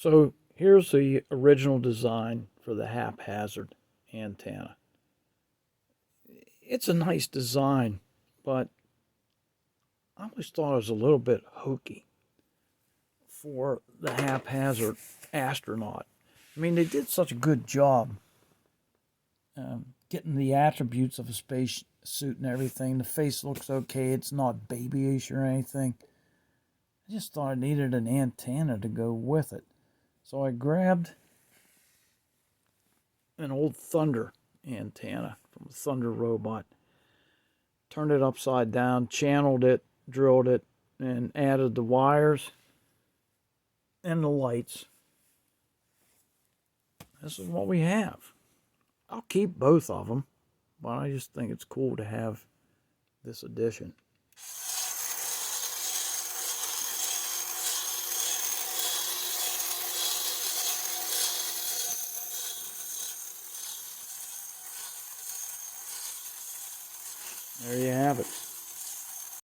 So here's the original design for the haphazard antenna. It's a nice design, but I always thought it was a little bit hokey for the haphazard astronaut. I mean, they did such a good job getting the attributes of a space suit and everything. The face looks okay. It's not babyish or anything. I just thought I needed an antenna to go with it. So I grabbed an old Thunder antenna from a Thunder robot, turned it upside down, channeled it, drilled it, and added the wires and the lights. This is what we have. I'll keep both of them, but I just think it's cool to have this addition. There you have it.